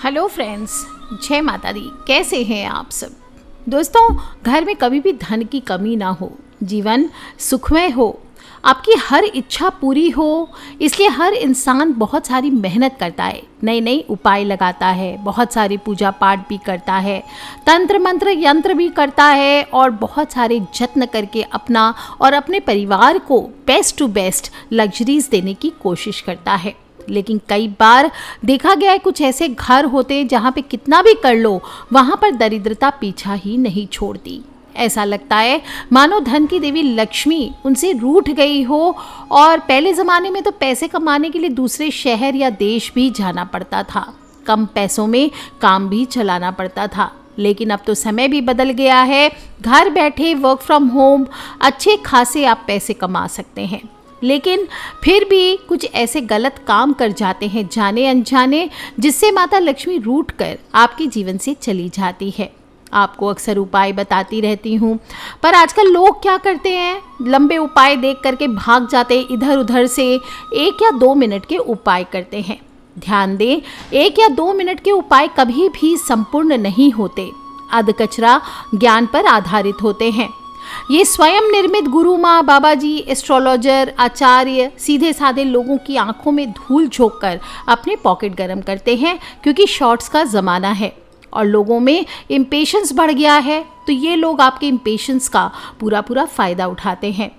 Hello friends, जय माता दी। कैसे हैं आप सब दोस्तों। घर में कभी भी धन की कमी ना हो, जीवन सुखमय हो, आपकी हर इच्छा पूरी हो, इसलिए हर इंसान बहुत सारी मेहनत करता है, नए नए उपाय लगाता है, बहुत सारी पूजा पाठ भी करता है, तंत्र मंत्र यंत्र भी करता है और बहुत सारे जत्न करके अपना और अपने परिवार को बेस्ट टू बेस्ट लग्जरीज देने की कोशिश करता है। लेकिन कई बार देखा गया है कुछ ऐसे घर होते हैं जहाँ पे कितना भी कर लो वहाँ पर दरिद्रता पीछा ही नहीं छोड़ती। ऐसा लगता है मानो धन की देवी लक्ष्मी उनसे रूठ गई हो। और पहले ज़माने में तो पैसे कमाने के लिए दूसरे शहर या देश भी जाना पड़ता था, कम पैसों में काम भी चलाना पड़ता था। लेकिन अब तो समय भी बदल गया है, घर बैठे वर्क फ्रॉम होम अच्छे खासे आप पैसे कमा सकते हैं। लेकिन फिर भी कुछ ऐसे गलत काम कर जाते हैं जाने अनजाने, जिससे माता लक्ष्मी रूठ कर आपके जीवन से चली जाती है। आपको अक्सर उपाय बताती रहती हूँ, पर आजकल लोग क्या करते हैं, लंबे उपाय देख करके भाग जाते हैं इधर उधर से। 1 या 2 मिनट के उपाय करते हैं। ध्यान दें, 1 या 2 मिनट के उपाय कभी भी संपूर्ण नहीं होते, अधकचरा ज्ञान पर आधारित होते हैं। ये स्वयं निर्मित गुरु माँ, बाबा जी, एस्ट्रोलॉजर, आचार्य सीधे साधे लोगों की आंखों में धूल झोंक कर अपने पॉकेट गर्म करते हैं, क्योंकि शॉर्ट्स का ज़माना है और लोगों में इम्पेशेंस बढ़ गया है। तो ये लोग आपके इम्पेशेंस का पूरा फ़ायदा उठाते हैं।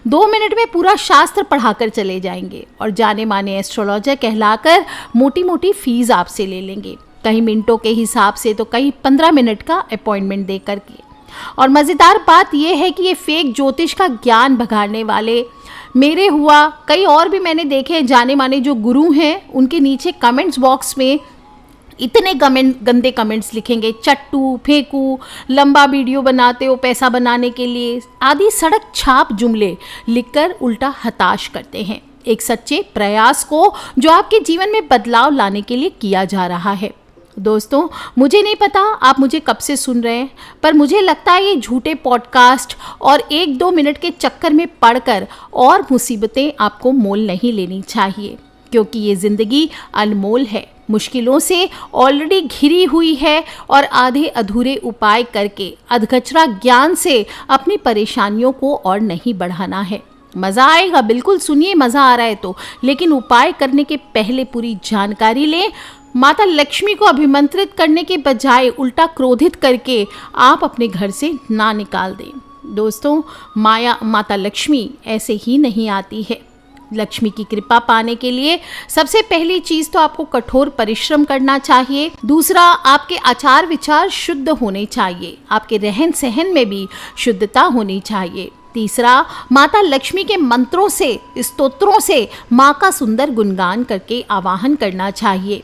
2 मिनट में पूरा शास्त्र पढ़ाकर चले जाएंगे और जाने माने एस्ट्रोलॉजर कहलाकर मोटी मोटी फीस आपसे ले लेंगे, कहीं मिनटों के हिसाब से तो कहीं 15 मिनट का अपॉइंटमेंट दे करके। और मज़ेदार बात यह है कि ये फेक ज्योतिष का ज्ञान भगाड़ने वाले मेरे हुआ, कई और भी मैंने देखे जाने माने जो गुरु हैं, उनके नीचे कमेंट्स बॉक्स में इतने गंदे कमेंट्स लिखेंगे, चट्टू, फेंकू, लंबा वीडियो बनाते हो पैसा बनाने के लिए आदि सड़क छाप जुमले लिखकर उल्टा हताश करते हैं एक सच्चे प्रयास को जो आपके जीवन में बदलाव लाने के लिए किया जा रहा है। दोस्तों, मुझे नहीं पता आप मुझे कब से सुन रहे हैं, पर मुझे लगता है ये झूठे पॉडकास्ट और 1-2 मिनट के चक्कर में पड़कर और मुसीबतें आपको मोल नहीं लेनी चाहिए, क्योंकि ये ज़िंदगी अनमोल है, मुश्किलों से ऑलरेडी घिरी हुई है और आधे अधूरे उपाय करके अधकचरा ज्ञान से अपनी परेशानियों को और नहीं बढ़ाना है। मज़ा आएगा, बिल्कुल सुनिए, मज़ा आ रहा है तो, लेकिन उपाय करने के पहले पूरी जानकारी लें। माता लक्ष्मी को अभिमंत्रित करने के बजाय उल्टा क्रोधित करके आप अपने घर से ना निकाल दें। दोस्तों, माता लक्ष्मी ऐसे ही नहीं आती है। लक्ष्मी की कृपा पाने के लिए सबसे पहली चीज़ तो आपको कठोर परिश्रम करना चाहिए। दूसरा, आपके आचार विचार शुद्ध होने चाहिए, आपके रहन सहन में भी शुद्धता होनी चाहिए। तीसरा, माता लक्ष्मी के मंत्रों से, स्तोत्रों से माँ का सुंदर गुणगान करके आवाहन करना चाहिए।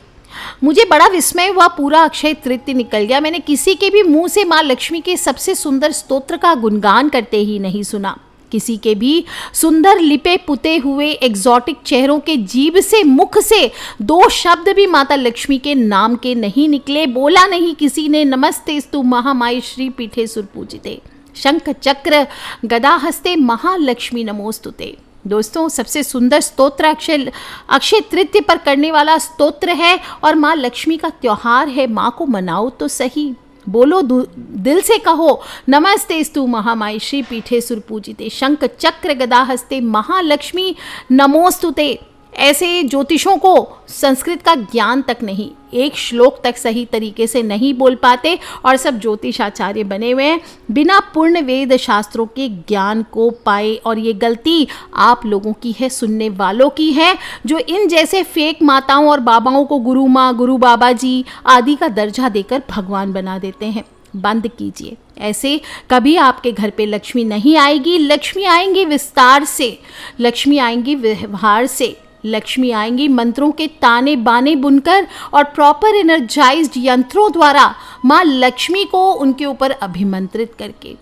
मुझे बड़ा विस्मय हुआ, पूरा अक्षय तृतीया निकल गया, मैंने किसी के भी मुंह से माँ लक्ष्मी के सबसे सुंदर स्तोत्र का गुणगान करते ही नहीं सुना। किसी के भी सुंदर लिपे पुते हुए एग्जॉटिक चेहरों के जीभ से, मुख से 2 शब्द भी माता लक्ष्मी के नाम के नहीं निकले। बोला नहीं किसी ने नमस्तेस्तु महामाई श्री पीठे सुरपूजिते, शंख चक्र गदा हस्ते महालक्ष्मी नमोस्तुते। दोस्तों, सबसे सुंदर स्तोत्र अक्षय तृतीया पर करने वाला स्तोत्र है और माँ लक्ष्मी का त्योहार है। माँ को मनाओ तो सही, बोलो, दिल से कहो, नमस्तेस्तु महामाई श्री पीठे सुरपूजिते, शंख चक्र गदा हस्ते महालक्ष्मी नमोस्तुते। ऐसे ज्योतिषों को संस्कृत का ज्ञान तक नहीं, एक श्लोक तक सही तरीके से नहीं बोल पाते और सब ज्योतिषाचार्य बने हुए हैं, बिना पूर्ण वेद शास्त्रों के ज्ञान को पाए। और ये गलती आप लोगों की है, सुनने वालों की है, जो इन जैसे फेक माताओं और बाबाओं को गुरु माँ, गुरु बाबा जी आदि का दर्जा देकर भगवान बना देते हैं। बंद कीजिए, ऐसे कभी आपके घर पे लक्ष्मी नहीं आएगी। लक्ष्मी आएंगी विस्तार से, लक्ष्मी आएंगी व्यवहार से, लक्ष्मी आएंगी मंत्रों के ताने बाने बुनकर और प्रॉपर एनर्जाइज्ड यंत्रों द्वारा माँ लक्ष्मी को उनके ऊपर अभिमंत्रित करके।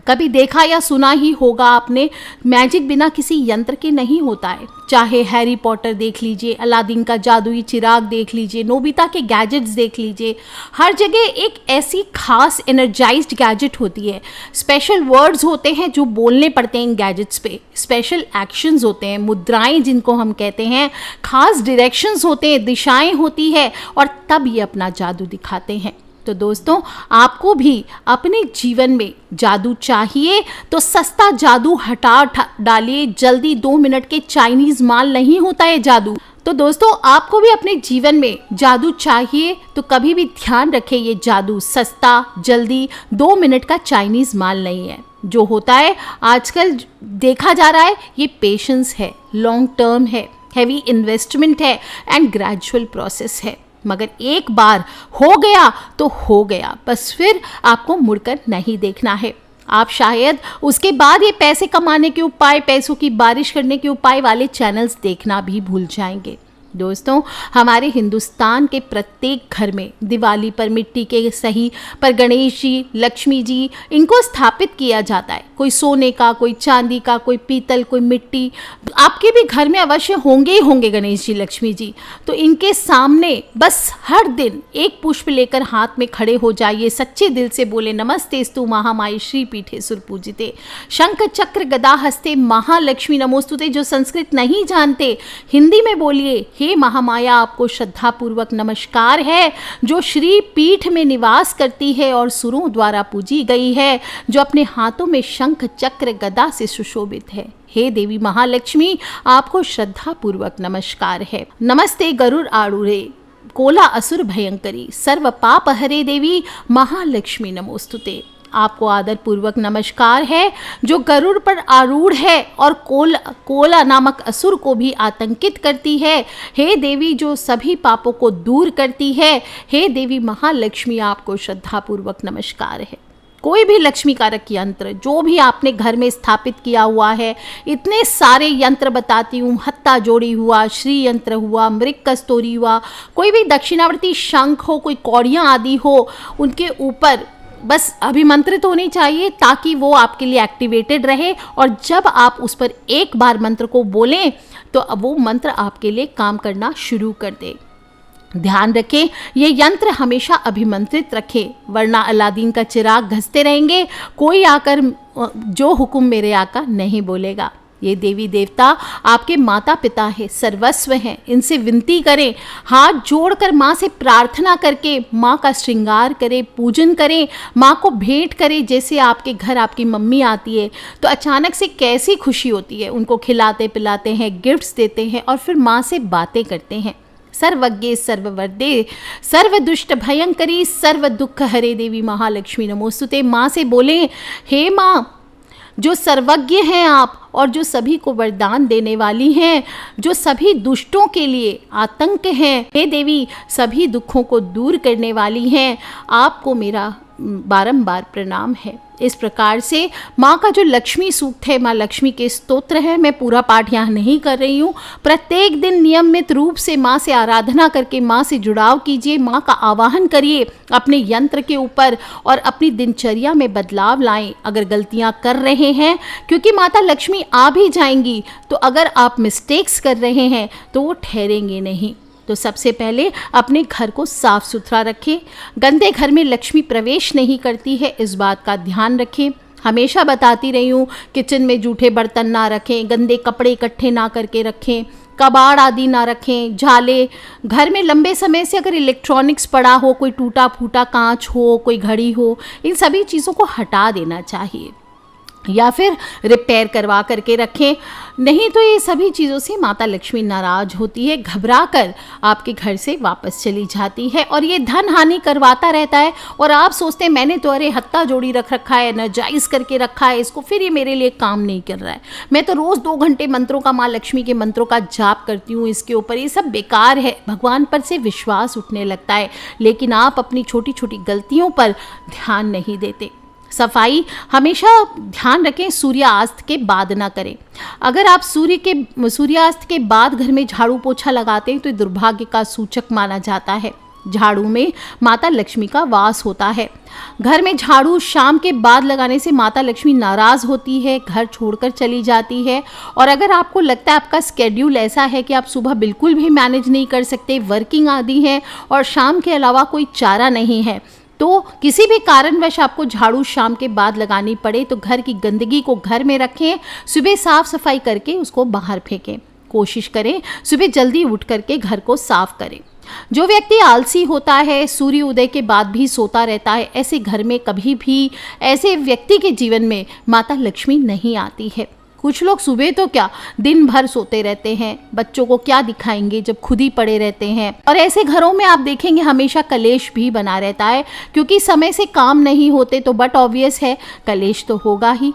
कभी देखा या सुना ही होगा आपने, मैजिक बिना किसी यंत्र के नहीं होता है। चाहे हैरी पॉटर देख लीजिए, अलादीन का जादुई चिराग देख लीजिए, नोबिता के गैजेट्स देख लीजिए, हर जगह एक ऐसी खास एनर्जाइज्ड गैजेट होती है। स्पेशल वर्ड्स होते हैं जो बोलने पड़ते हैं इन गैजेट्स पे, स्पेशल एक्शंस होते हैं, मुद्राएं जिनको हम कहते हैं, खास डायरेक्शंस होते हैं, दिशाएं होती है, और तब ये अपना जादू दिखाते हैं। तो दोस्तों, आपको भी अपने जीवन में जादू चाहिए तो सस्ता जादू हटा डालिए। जल्दी 2 मिनट के चाइनीज माल नहीं होता है जादू। तो दोस्तों, आपको भी अपने जीवन में जादू चाहिए तो कभी भी ध्यान रखें, ये जादू सस्ता, जल्दी 2 मिनट का चाइनीज माल नहीं है। जो होता है आजकल देखा जा रहा है, ये पेशेंस है, लॉन्ग टर्म है, हैवी इन्वेस्टमेंट है एंड ग्रेजुअल प्रोसेस है। मगर एक बार हो गया तो हो गया, बस फिर आपको मुड़कर नहीं देखना है। आप शायद उसके बाद ये पैसे कमाने के उपाय, पैसों की बारिश करने के उपाय वाले चैनल्स देखना भी भूल जाएंगे। दोस्तों, हमारे हिंदुस्तान के प्रत्येक घर में दिवाली पर मिट्टी के सही पर गणेश जी, लक्ष्मी जी, इनको स्थापित किया जाता है। कोई सोने का, कोई चांदी का, कोई पीतल, कोई मिट्टी। आपके भी घर में अवश्य होंगे ही होंगे गणेश जी, लक्ष्मी जी। तो इनके सामने बस हर दिन एक पुष्प लेकर हाथ में खड़े हो जाइए, सच्चे दिल से बोले नमस्तेस्तु महामाई श्री पीठे सुरपूजिते, शंख चक्र गदा हस्ते महालक्ष्मी नमोस्तुते। जो संस्कृत नहीं जानते, हिंदी में बोलिए, हे महामाया, आपको श्रद्धापूर्वक नमस्कार है, जो श्री पीठ में निवास करती है और सुरों द्वारा पूजी गई है, जो अपने हाथों में शंख चक्र गदा से सुशोभित है। हे देवी महालक्ष्मी, आपको श्रद्धापूर्वक नमस्कार है। नमस्ते गरुड़ आरूढ़े, कोला असुर भयंकरी, सर्व पाप हरे देवी महालक्ष्मी नमोस्तुते। आपको आदर पूर्वक नमस्कार है, जो गरुड़ पर आरूढ़ है और कोला नामक असुर को भी आतंकित करती है। हे देवी, जो सभी पापों को दूर करती है। हे देवी महालक्ष्मी, आपको श्रद्धापूर्वक नमस्कार है। कोई भी लक्ष्मी कारक यंत्र जो भी आपने घर में स्थापित किया हुआ है, इतने सारे यंत्र बताती हूँ, हत्ता जोड़ी हुआ, श्री यंत्र हुआ, मृग कस्तूरी हुआ, कोई भी दक्षिणावर्ती शंख हो, कोई कौड़ियाँ आदि हो, उनके ऊपर बस अभिमंत्रित होनी चाहिए ताकि वो आपके लिए एक्टिवेटेड रहे। और जब आप उस पर एक बार मंत्र को बोलें तो वो मंत्र आपके लिए काम करना शुरू कर दे। ध्यान रखें, ये यंत्र हमेशा अभिमंत्रित रखें, वरना अलादीन का चिराग घसते रहेंगे, कोई आकर जो हुक्म मेरे आका नहीं बोलेगा। ये देवी देवता आपके माता पिता है, सर्वस्व हैं, इनसे विनती करें, हाथ जोड़कर माँ से प्रार्थना करके माँ का श्रृंगार करें, पूजन करें, माँ को भेंट करें। जैसे आपके घर आपकी मम्मी आती है तो अचानक से कैसी खुशी होती है, उनको खिलाते पिलाते हैं, गिफ्ट्स देते हैं और फिर माँ से बातें करते हैं। सर्वज्ञे सर्ववर्दे सर्व दुष्ट भयंकरी सर्व दुख हरे देवी महालक्ष्मी नमोस्तुते। माँ से बोले, हे माँ, जो सर्वज्ञ हैं आप और जो सभी को वरदान देने वाली हैं, जो सभी दुष्टों के लिए आतंक हैं, हे देवी, सभी दुखों को दूर करने वाली हैं, आपको मेरा बारंबार प्रणाम है। इस प्रकार से माँ का जो लक्ष्मी सूक्त है, माँ लक्ष्मी के स्तोत्र है, मैं पूरा पाठ यहाँ नहीं कर रही हूँ। प्रत्येक दिन नियमित रूप से माँ से आराधना करके माँ से जुड़ाव कीजिए, माँ का आवाहन करिए अपने यंत्र के ऊपर और अपनी दिनचर्या में बदलाव लाएं अगर गलतियाँ कर रहे हैं, क्योंकि माता लक्ष्मी आ भी जाएंगी। तो अगर आप मिस्टेक्स कर रहे हैं तो वो ठहरेंगे नहीं। तो सबसे पहले अपने घर को साफ सुथरा रखें। गंदे घर में लक्ष्मी प्रवेश नहीं करती है, इस बात का ध्यान रखें। हमेशा बताती रही हूँ, किचन में जूठे बर्तन ना रखें, गंदे कपड़े इकट्ठे ना करके रखें, कबाड़ आदि ना रखें, झाले। घर में लंबे समय से अगर इलेक्ट्रॉनिक्स पड़ा हो, कोई टूटा फूटा कांच हो, कोई घड़ी हो, इन सभी चीज़ों को हटा देना चाहिए या फिर रिपेयर करवा करके रखें। नहीं तो ये सभी चीज़ों से माता लक्ष्मी नाराज होती है, घबरा कर आपके घर से वापस चली जाती है और ये धन हानि करवाता रहता है। और आप सोचते हैं मैंने तो अरे हत्ता जोड़ी रख रखा है, एनर्जाइज करके रखा है इसको, फिर ये मेरे लिए काम नहीं कर रहा है। मैं तो रोज़ 2 घंटे मंत्रों का, माँ लक्ष्मी के मंत्रों का जाप करती हूँ इसके ऊपर, ये सब बेकार है। भगवान पर से विश्वास उठने लगता है, लेकिन आप अपनी छोटी छोटी गलतियों पर ध्यान नहीं देते। सफाई हमेशा ध्यान रखें, सूर्यास्त के बाद ना करें। अगर आप सूर्यास्त के बाद घर में झाड़ू पोछा लगाते हैं तो ये दुर्भाग्य का सूचक माना जाता है। झाड़ू में माता लक्ष्मी का वास होता है। घर में झाड़ू शाम के बाद लगाने से माता लक्ष्मी नाराज होती है, घर छोड़कर चली जाती है। और अगर आपको लगता है आपका स्केड्यूल ऐसा है कि आप सुबह बिल्कुल भी मैनेज नहीं कर सकते, वर्किंग आदि है और शाम के अलावा कोई चारा नहीं है, तो किसी भी कारणवश आपको झाड़ू शाम के बाद लगानी पड़े तो घर की गंदगी को घर में रखें, सुबह साफ सफाई करके उसको बाहर फेंकें। कोशिश करें सुबह जल्दी उठ करके घर को साफ करें। जो व्यक्ति आलसी होता है, सूर्य उदय के बाद भी सोता रहता है, ऐसे घर में कभी भी ऐसे व्यक्ति के जीवन में माता लक्ष्मी नहीं आती है। कुछ लोग सुबह तो क्या दिन भर सोते रहते हैं, बच्चों को क्या दिखाएंगे जब खुद ही पड़े रहते हैं। और ऐसे घरों में आप देखेंगे हमेशा कलेश भी बना रहता है, क्योंकि समय से काम नहीं होते तो बट ऑब्वियस है कलेश तो होगा ही।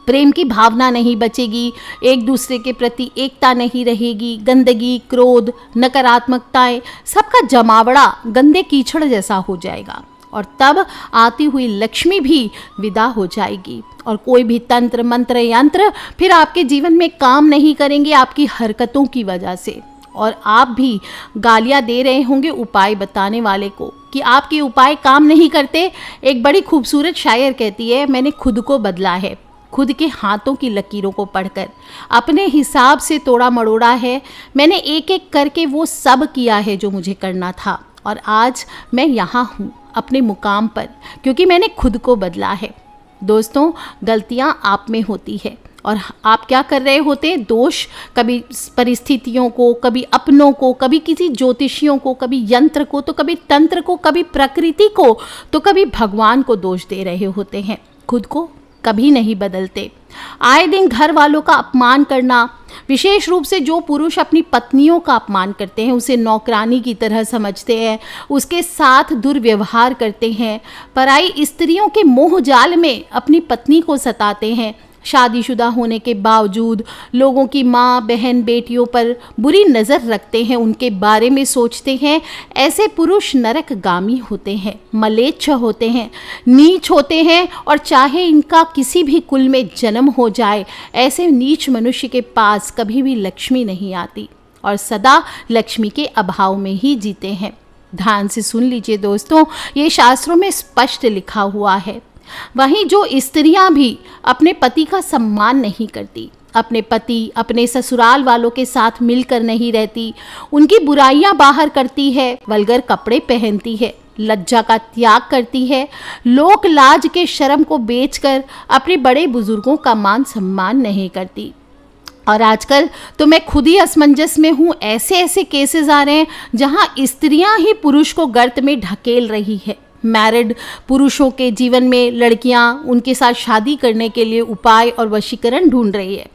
प्रेम की भावना नहीं बचेगी, एक दूसरे के प्रति एकता नहीं रहेगी, गंदगी, क्रोध, नकारात्मकताएं सबका जमावड़ा गंदे कीचड़ जैसा हो जाएगा और तब आती हुई लक्ष्मी भी विदा हो जाएगी और कोई भी तंत्र मंत्र यंत्र फिर आपके जीवन में काम नहीं करेंगे आपकी हरकतों की वजह से। और आप भी गालियां दे रहे होंगे उपाय बताने वाले को कि आपके उपाय काम नहीं करते। एक बड़ी खूबसूरत शायर कहती है, मैंने खुद को बदला है, खुद के हाथों की लकीरों को पढ़कर अपने हिसाब से तोड़ा मड़ोड़ा है, मैंने एक एक करके वो सब किया है जो मुझे करना था और आज मैं यहाँ हूँ अपने मुकाम पर, क्योंकि मैंने खुद को बदला है। दोस्तों, गलतियाँ आप में होती है और आप क्या कर रहे होते, दोष कभी परिस्थितियों को, कभी अपनों को, कभी किसी ज्योतिषियों को, कभी यंत्र को, तो कभी तंत्र को, कभी प्रकृति को, तो कभी भगवान को दोष दे रहे होते हैं। खुद को कभी नहीं बदलते। आए दिन घर वालों का अपमान करना, विशेष रूप से जो पुरुष अपनी पत्नियों का अपमान करते हैं, उसे नौकरानी की तरह समझते हैं, उसके साथ दुर्व्यवहार करते हैं, पराई स्त्रियों के मोह जाल में अपनी पत्नी को सताते हैं, शादीशुदा होने के बावजूद लोगों की माँ, बहन, बेटियों पर बुरी नज़र रखते हैं, उनके बारे में सोचते हैं, ऐसे पुरुष नरकगामी होते हैं, मलेच्छ होते हैं, नीच होते हैं और चाहे इनका किसी भी कुल में जन्म हो जाए, ऐसे नीच मनुष्य के पास कभी भी लक्ष्मी नहीं आती और सदा लक्ष्मी के अभाव में ही जीते हैं। ध्यान से सुन लीजिए दोस्तों, ये शास्त्रों में स्पष्ट लिखा हुआ है। वहीं जो स्त्रियां भी अपने पति का सम्मान नहीं करती, अपने पति, अपने ससुराल वालों के साथ मिलकर नहीं रहती, उनकी बुराइयां बाहर करती है, वल्गर कपड़े पहनती है, लज्जा का त्याग करती है, लोक लाज के शर्म को बेचकर अपने बड़े बुजुर्गों का मान सम्मान नहीं करती। और आजकल तो मैं खुद ही असमंजस में हूँ, ऐसे ऐसे केसेस आ रहे हैं जहाँ स्त्रियां ही पुरुष को गर्त में ढकेल रही है। मैरिड पुरुषों के जीवन में लड़कियां उनके साथ शादी करने के लिए उपाय और वशीकरण ढूंढ रही है।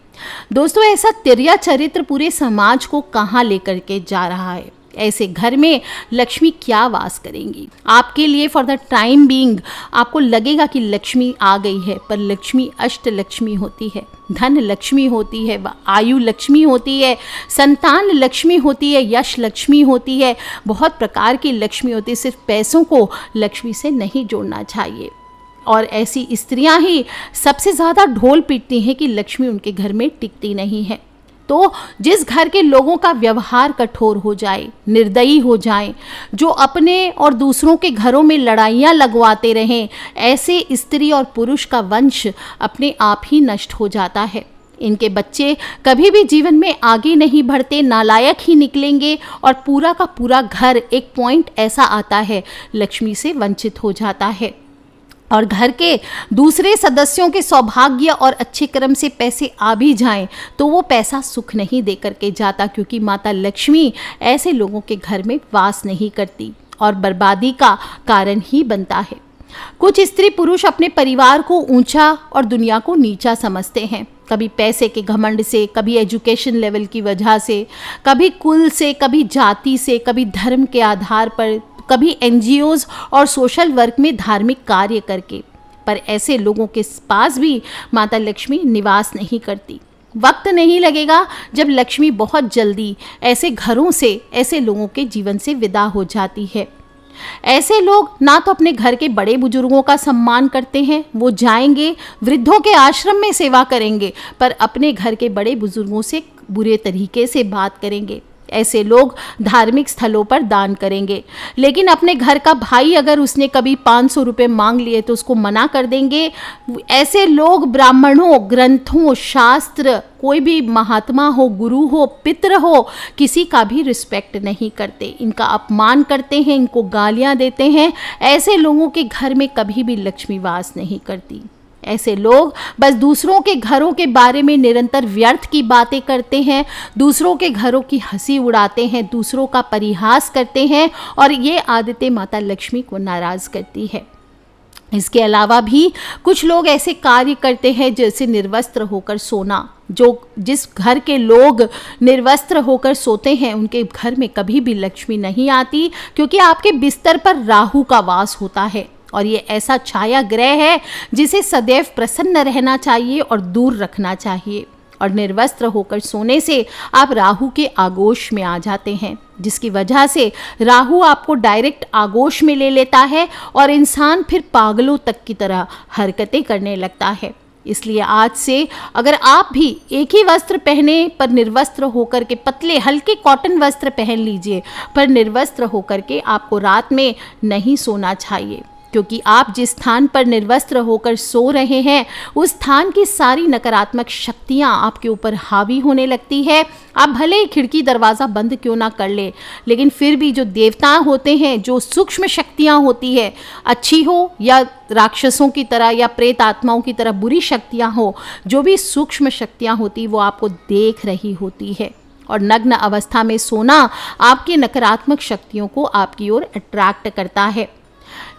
दोस्तों, ऐसा तिर्या चरित्र पूरे समाज को कहाँ लेकर के जा रहा है। ऐसे घर में लक्ष्मी क्या वास करेंगी। आपके लिए फॉर द टाइम बीइंग आपको लगेगा कि लक्ष्मी आ गई है, पर लक्ष्मी अष्ट लक्ष्मी होती है, धन लक्ष्मी होती है, आयु लक्ष्मी होती है, संतान लक्ष्मी होती है, यश लक्ष्मी होती है, बहुत प्रकार की लक्ष्मी होती है। सिर्फ पैसों को लक्ष्मी से नहीं जोड़ना चाहिए। और ऐसी स्त्रियां ही सबसे ज़्यादा ढोल पीटती हैं कि लक्ष्मी उनके घर में टिकती नहीं है। तो जिस घर के लोगों का व्यवहार कठोर हो जाए, निर्दयी हो जाए, जो अपने और दूसरों के घरों में लड़ाइयाँ लगवाते रहें, ऐसे स्त्री और पुरुष का वंश अपने आप ही नष्ट हो जाता है। इनके बच्चे कभी भी जीवन में आगे नहीं बढ़ते, नालायक ही निकलेंगे और पूरा का पूरा घर एक पॉइंट ऐसा आता है लक्ष्मी से वंचित हो जाता है। और घर के दूसरे सदस्यों के सौभाग्य और अच्छे कर्म से पैसे आ भी जाएं तो वो पैसा सुख नहीं दे करके जाता, क्योंकि माता लक्ष्मी ऐसे लोगों के घर में वास नहीं करती और बर्बादी का कारण ही बनता है। कुछ स्त्री पुरुष अपने परिवार को ऊंचा और दुनिया को नीचा समझते हैं, कभी पैसे के घमंड से, कभी एजुकेशन लेवल की वजह से, कभी कुल से, कभी जाति से, कभी धर्म के आधार पर, कभी एनजीओज और सोशल वर्क में धार्मिक कार्य करके। पर ऐसे लोगों के पास भी माता लक्ष्मी निवास नहीं करती। वक्त नहीं लगेगा जब लक्ष्मी बहुत जल्दी ऐसे घरों से, ऐसे लोगों के जीवन से विदा हो जाती है। ऐसे लोग ना तो अपने घर के बड़े बुजुर्गों का सम्मान करते हैं, वो जाएंगे वृद्धों के आश्रम में सेवा करेंगे, पर अपने घर के बड़े बुजुर्गों से बुरे तरीके से बात करेंगे। ऐसे लोग धार्मिक स्थलों पर दान करेंगे, लेकिन अपने घर का भाई अगर उसने कभी 500 रुपये मांग लिए तो उसको मना कर देंगे। ऐसे लोग ब्राह्मणों, ग्रंथों, शास्त्र, कोई भी महात्मा हो, गुरु हो, पितृ हो, किसी का भी रिस्पेक्ट नहीं करते, इनका अपमान करते हैं, इनको गालियां देते हैं। ऐसे लोगों के घर में कभी भी लक्ष्मी वास नहीं करती। ऐसे लोग बस दूसरों के घरों के बारे में निरंतर व्यर्थ की बातें करते हैं, दूसरों के घरों की हंसी उड़ाते हैं, दूसरों का परिहास करते हैं, और ये आदतें माता लक्ष्मी को नाराज़ करती है। इसके अलावा भी कुछ लोग ऐसे कार्य करते हैं जैसे निर्वस्त्र होकर सोना। जिस घर के लोग निर्वस्त्र होकर सोते हैं उनके घर में कभी भी लक्ष्मी नहीं आती, क्योंकि आपके बिस्तर पर राहु का वास होता है, और ये ऐसा छाया ग्रह है जिसे सदैव प्रसन्न रहना चाहिए और दूर रखना चाहिए। और निर्वस्त्र होकर सोने से आप राहु के आगोश में आ जाते हैं, जिसकी वजह से राहु आपको डायरेक्ट आगोश में ले लेता है और इंसान फिर पागलों तक की तरह हरकतें करने लगता है। इसलिए आज से अगर आप भी एक ही वस्त्र पहने पर निर्वस्त्र होकर के, पतले हल्के कॉटन वस्त्र पहन लीजिए पर निर्वस्त्र होकर के आपको रात में नहीं सोना चाहिए, क्योंकि आप जिस स्थान पर निर्वस्त्र होकर सो रहे हैं उस स्थान की सारी नकारात्मक शक्तियां आपके ऊपर हावी होने लगती है। आप भले ही खिड़की दरवाज़ा बंद क्यों ना कर ले, लेकिन फिर भी जो देवता होते हैं, जो सूक्ष्म शक्तियां होती है, अच्छी हो या राक्षसों की तरह या प्रेत आत्माओं की तरह बुरी शक्तियां हो, जो भी सूक्ष्म शक्तियां होती वो आपको देख रही होती है। और नग्न अवस्था में सोना आपकी नकारात्मक शक्तियों को आपकी ओर अट्रैक्ट करता है।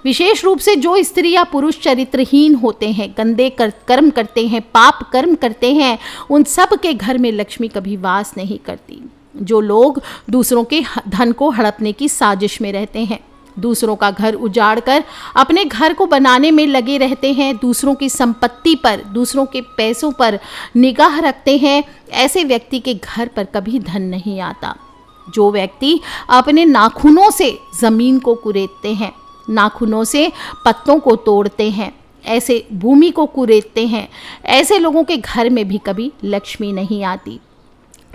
विशेष रूप से जो स्त्री या पुरुष चरित्रहीन होते हैं, गंदे कर्म करते हैं, पाप कर्म करते हैं, उन सब के घर में लक्ष्मी कभी वास नहीं करती। जो लोग दूसरों के धन को हड़पने की साजिश में रहते हैं, दूसरों का घर उजाड़ कर अपने घर को बनाने में लगे रहते हैं, दूसरों की संपत्ति पर, दूसरों के पैसों पर निगाह रखते हैं, ऐसे व्यक्ति के घर पर कभी धन नहीं आता। जो व्यक्ति अपने नाखूनों से ज़मीन को कुरेदते हैं, नाखूनों से पत्तों को तोड़ते हैं, ऐसे भूमि को कुरेदते हैं, ऐसे लोगों के घर में भी कभी लक्ष्मी नहीं आती।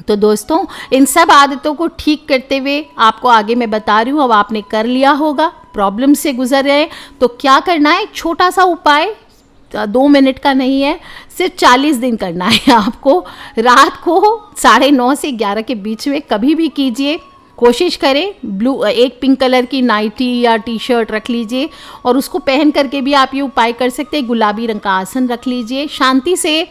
तो दोस्तों, इन सब आदतों को ठीक करते हुए आपको आगे मैं बता रही हूँ, अब आपने कर लिया होगा, प्रॉब्लम से गुजर रहे तो क्या करना है। छोटा सा उपाय, 2 मिनट का नहीं है, सिर्फ 40 दिन करना है आपको। रात को 9:30 से 11 के बीच में कभी भी कीजिए। कोशिश करें एक पिंक कलर की नाइटी या टी शर्ट रख लीजिए, और उसको पहन करके भी आप ये उपाय कर सकते हैं। गुलाबी रंग का आसन रख लीजिए। शांति से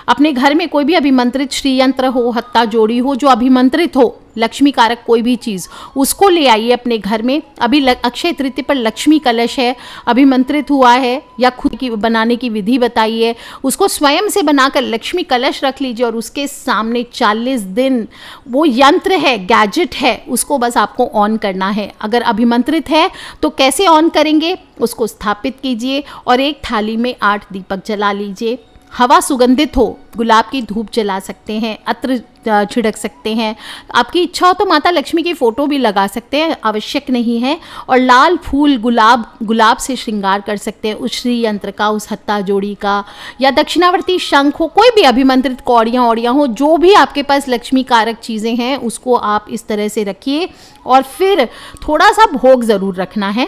अपने घर में कोई भी अभिमंत्रित श्री यंत्र हो, हत्ता जोड़ी हो, जो अभिमंत्रित हो, लक्ष्मी कारक कोई भी चीज़, उसको ले आइए अपने घर में। अभी अक्षय तृतीया पर लक्ष्मी कलश है, अभिमंत्रित हुआ है, या खुद की बनाने की विधि बताइए, उसको स्वयं से बनाकर लक्ष्मी कलश रख लीजिए, और उसके सामने 40 दिन वो यंत्र है, गैजेट है, उसको बस आपको ऑन करना है। अगर अभिमंत्रित है तो कैसे ऑन करेंगे, उसको स्थापित कीजिए और एक थाली में 8 दीपक जला लीजिए। हवा सुगंधित हो, गुलाब की धूप जला सकते हैं, अत्र छिड़क सकते हैं। आपकी इच्छा हो तो माता लक्ष्मी की फ़ोटो भी लगा सकते हैं, आवश्यक नहीं है। और लाल फूल गुलाब से श्रृंगार कर सकते हैं उस श्री यंत्र का, उस हत्ता जोड़ी का, या दक्षिणावर्ती शंख हो, कोई भी अभिमंत्रित कौड़ियाँ हो, जो भी आपके पास लक्ष्मी कारक चीज़ें हैं उसको आप इस तरह से रखिए। और फिर थोड़ा सा भोग ज़रूर रखना है।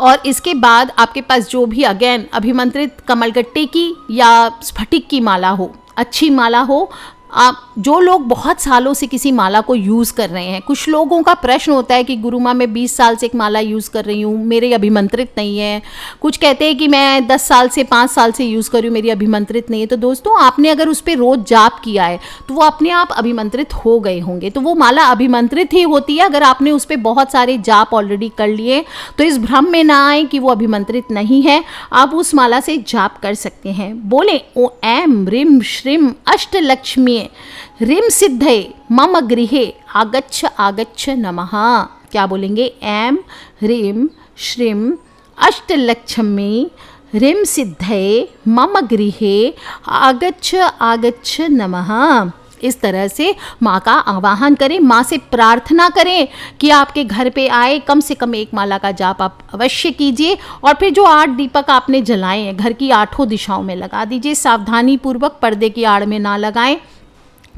और इसके बाद आपके पास जो भी अगेन अभिमंत्रित कमलगट्टे की या स्फटिक की माला हो, अच्छी माला हो, आप जो लोग बहुत सालों से किसी माला को यूज़ कर रहे हैं, कुछ लोगों का प्रश्न होता है कि गुरु माँ मैं 20 साल से एक माला यूज़ कर रही हूँ, मेरे अभिमंत्रित नहीं है। कुछ कहते हैं कि मैं 10 साल से 5 साल से यूज़ कर रही हूँ, मेरी अभिमंत्रित नहीं है। तो दोस्तों, आपने अगर उस पर रोज़ जाप किया है तो वो अपने आप अभिमंत्रित हो गए होंगे, तो वो माला अभिमंत्रित ही होती है। अगर आपने उस पर बहुत सारे जाप ऑलरेडी कर लिए तो इस भ्रम में ना आए कि वो अभिमंत्रित नहीं है, आप उस माला से जाप कर सकते हैं। बोले ओ ऐम ह्रीं श्रीं अष्टलक्ष्मी ह्रीं सिद्धये मम गृहे आगच्छ आगच्छ नमः। क्या बोलेंगे? ऐम ह्रीं श्रीं अष्टलक्ष्मी ह्रीं सिद्धये मम गृहे आगच्छ आगच्छ नमः। इस तरह से माँ का आवाहन करें, माँ से प्रार्थना करें कि आपके घर पे आए। कम से कम एक माला का जाप आप अवश्य कीजिए। और फिर जो 8 दीपक आपने जलाए हैं घर की 8 दिशाओं में लगा दीजिए। सावधानी पूर्वक, पर्दे की आड़ में ना लगाएं।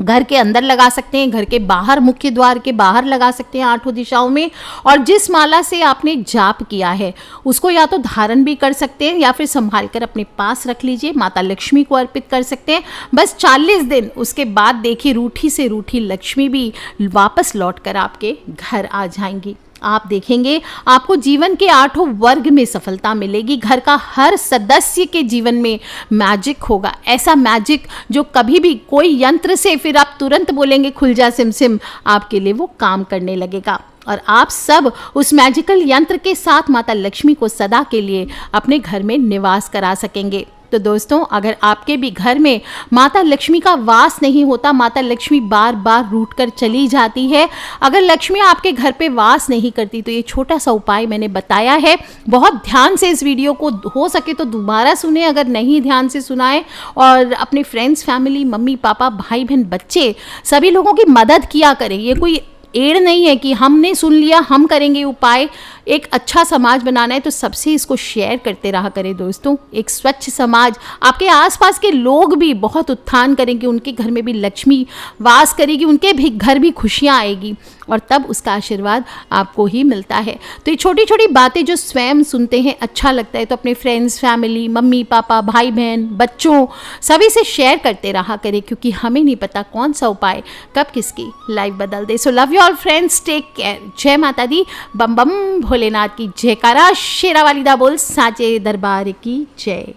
घर के अंदर लगा सकते हैं, घर के बाहर, मुख्य द्वार के बाहर लगा सकते हैं 8 दिशाओं में। और जिस माला से आपने जाप किया है उसको या तो धारण भी कर सकते हैं या फिर संभाल कर अपने पास रख लीजिए, माता लक्ष्मी को अर्पित कर सकते हैं। बस 40 दिन, उसके बाद देखिए रूठी से रूठी लक्ष्मी भी वापस लौट कर आपके घर आ जाएंगी। आप देखेंगे आपको जीवन के 8 वर्ग में सफलता मिलेगी। घर का हर सदस्य के जीवन में मैजिक होगा, ऐसा मैजिक जो कभी भी कोई यंत्र से फिर आप तुरंत बोलेंगे खुल जा सिम सिम, आपके लिए वो काम करने लगेगा। और आप सब उस मैजिकल यंत्र के साथ माता लक्ष्मी को सदा के लिए अपने घर में निवास करा सकेंगे। तो दोस्तों, अगर आपके भी घर में माता लक्ष्मी का वास नहीं होता, माता लक्ष्मी बार बार रूठ कर चली जाती है, अगर लक्ष्मी आपके घर पे वास नहीं करती, तो ये छोटा सा उपाय मैंने बताया है। बहुत ध्यान से इस वीडियो को हो सके तो दोबारा सुने, अगर नहीं ध्यान से सुनाए, और अपने फ्रेंड्स, फैमिली, मम्मी पापा, भाई बहन, बच्चे, सभी लोगों की मदद किया करें। ये कोई एड़ नहीं है कि हमने सुन लिया हम करेंगे उपाय। एक अच्छा समाज बनाना है तो सबसे इसको शेयर करते रहा करें दोस्तों। एक स्वच्छ समाज, आपके आसपास के लोग भी बहुत उत्थान करेंगे, उनके घर में भी लक्ष्मी वास करेगी, उनके भी घर भी खुशियाँ आएगी, और तब उसका आशीर्वाद आपको ही मिलता है। तो ये छोटी छोटी बातें जो स्वयं सुनते हैं अच्छा लगता है, तो अपने फ्रेंड्स, फैमिली, मम्मी पापा, भाई बहन, बच्चों, सभी से शेयर करते रहा करें, क्योंकि हमें नहीं पता कौन सा उपाय कब किसकी लाइफ बदल दे। So love you all friends, take care. जय माता दी, बम बम भोलेनाथ की जयकारा, शेरा वाली दा बोल, साचे दरबार की जय।